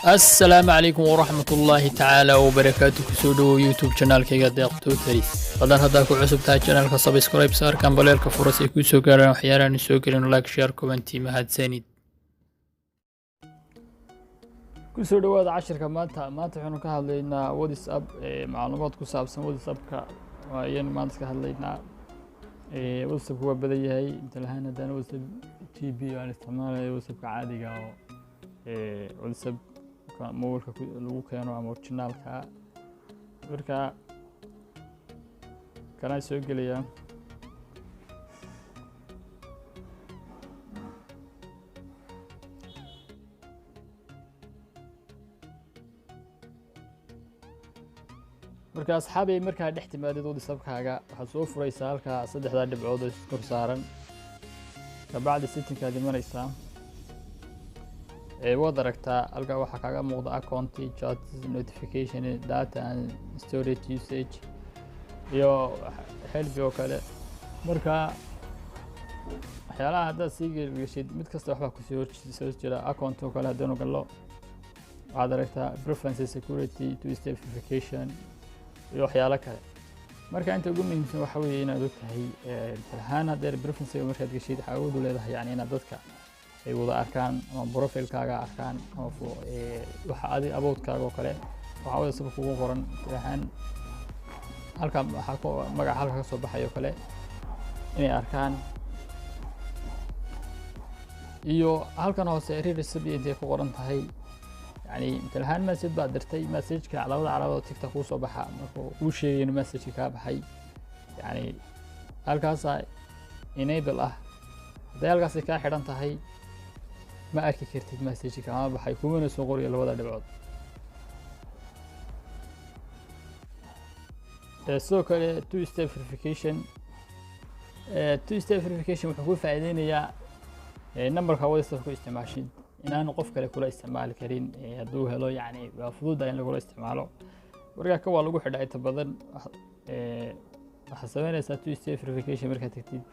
السلام عليكم ورحمة الله تعالى وبركاته كسودو يوتيوب channel كيغا ديقتو تري بدل هدا كو عصب تاع channel سبسكرايب صار كان بليلك فرص يكون سو غاران وحياران سو غاران لايك شير كومنتي mahadsanid كسودو هذا 10 maanta waxaanu ka hadlaynaa WhatsApp macluumaad ku saabsan WhatsApp-ka ayaan maanta ka hadlaynaa WhatsApp waa badan yahay inta lahayn hadaan WhatsApp TB aan isticmaalayo WhatsApp caadiga oo WhatsApp mobilka lagu keeno ama originalka marka kana soo gelaya marka asxaabay marka dhex timaadid WhatsApp-kaaga waxa soo furaysaa halka saddexda dhibcood oo kor saaran ka bacdi setting-ka dimanaysaa waad aragtaa halka waxa kaaga muuqda account chat notification data and storage usage iyo help oo kale marka waxyaalaha hadda sii gelishid mid kasta waxba ku soo jira account oo kale hadana galo waxaad aragtaa preferences security two step verification iyo waxyaalo kale marka inta ugu muhiimsan waxa weeye inaad ogtahay ahaan hadda preferences markaad gashid waxa uu leedahay yani inaad dadka ay wada arkaan ama profile-kaaga arkaan oo waxa aad aboodkaaga oo kale waxa wada sabab kugu qoran ahaan halka waxa ku magac halka ka soo baxayo kale inay arkaan iyo halkan hoose recipient ay ku qoran tahay yani inta message baad dirtay message-ka labada calaamad TikTok ku soo baxa markuu uu sheegay in message ka baxay yani halkaas enable ah hadalkaas ka xiran tahay ma arki kartid message-ka ama baxay kuma soo qoriyo labada dhibcood sidoo kale two step verification wuxuu ku faa'iideynayaa numberka WhatsApp ku isticmaashid inaan qof kale kula isticmaali karin haduu helo yani waa fudud in lagu isticmaalo marka ka waa lagu xidhay inta badan waxa sameynaysaa two step verification marka tagtid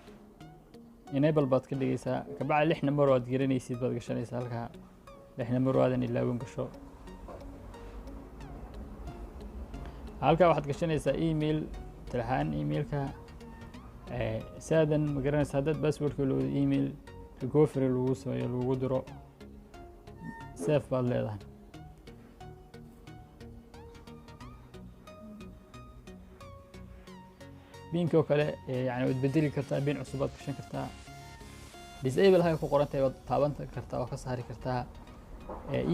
enable baad ka dhigaysaa ka bacdi 6 number oo aad garanaysid baad gashanaysaa halka 6 number oo aad ilaa wan gasho halka waxaad gashanaysaa email talahaan emailka saadan ma garanaysaa dad password-ka loo email recovery lagu sameeyo lagu diro safe baad leedahay binko kale yani wad bedeli kartaa bin cusub aad gashan kartaa disable hay ku qorantay wad taaban kartaa oo ka saari kartaa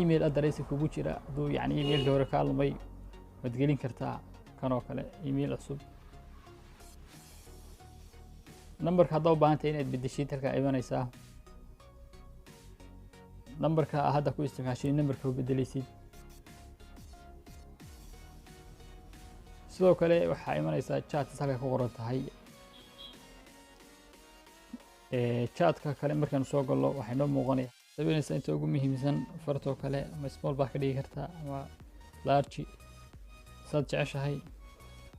email address kugu jira duu yani email hore ka lumay wad gelin kartaa kan oo kale email cusub numberka hadda u baahantay inaad bedeshid halka imanaysaa numberka hadda ku isticmaashay numberka u bedelaysid sidoo kale waxa imanaysaa chat halka ku qoran tahay chat-ka kale markaan soo galo waxa inoo muuqanaya sababta inta ugu muhiimsan farto kale ama small baa ka dhigi kartaa ama large sad jeceshahay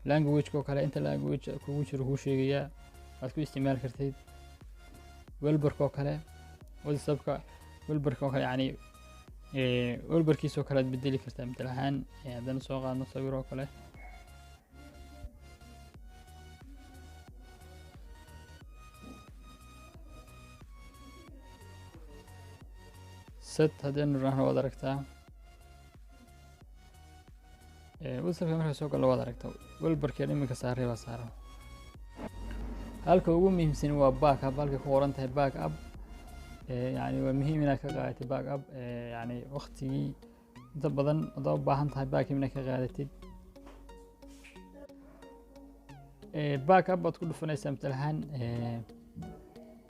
language-ka kale inta language kugu jiro ku sheegaya aad ku isticmaali kartid welbarka kale WhatsApp-ka welbarka kale yani welbarkiisa kale aad bedeli kartaa mid ahaan haddana soo qaadno sawir oo kale set haddana raahna wada aragtaa WhatsApp-ka marka soo galo wada aragtaa welbarka iminka saaray baa saaran halka ugu muhiimsan waa backup halka ku qoran tahay backup يعني ومهم إنك قاعد باك أب يعني وقتي إنت بدن ضرب باهن تاع باك إنك قاعد باك أب بتقول فني سمتلهن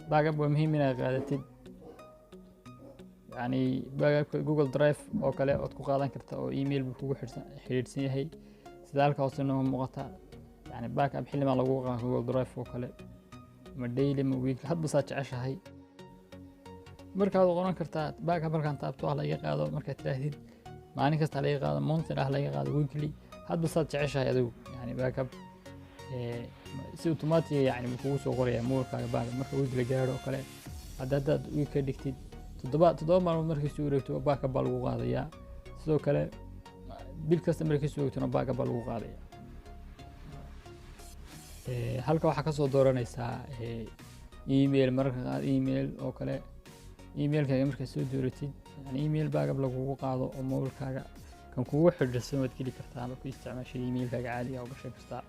باك أب ومهم إنك قاعد يعني باك أب جوجل درايف أو كلا أو تكون قاعدين كرت أو إيميل بكوجو حريرسين هي سدالك أصلاً مقطع يعني باك أب حلم على جوجل درايف أو كلا مديلي مويك حد بسات عشة هي markaad qoran kartaa backup markaan taabto wax laga qaado marka tirahdid maalin kasta laga qaado monthly ah laga qaado weekly hadba saad jeceshahay adigu yani backup si automatic yani kugu soo qoraya mobilkaaga backup marka weekly gaaro kale haddaad week ka dhigtid toddoba maalmood markii soo wareegto backup baa lagu qaadayaa sidoo kale bil kasta markay soo joogtona backup baa lagu qaadaya. halka waxaa kasoo dooranaysaa email, mararka qaar email oo kale emailkaaga markaad soo dooratid yani email backup lagugu qaado oo mobilkaaga kan kugu xidhiidhsan waad geli kartaa ama ku isticmaashay emailkaaga caadiga oo gashan kartaa.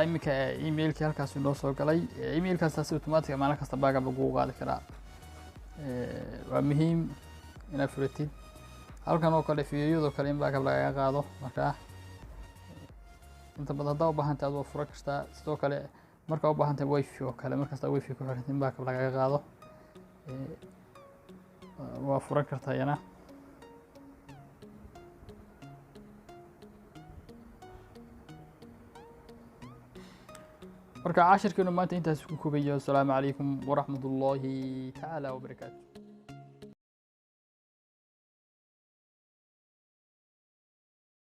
iminka emailkii halkaas inoo soo galay. emailkaas automatic maalin kasta backup lagu qaadi karaa. waa muhiim inaad furatid. halkan oo kale fiidiyowda kale in backup lagaga qaado, marka inta badan haddaa u baahantahay aad waa furan kartaa. sidoo kale markaa u baahantahay wifi oo kale markasta wifi ku xiran in backup lagaga qaado waa furan kartaa iyana. marka cashirkeenu maanta intaas ku kubayo. Assalaamu calaykum waraxmatullaahi tacaala wabarakaatu.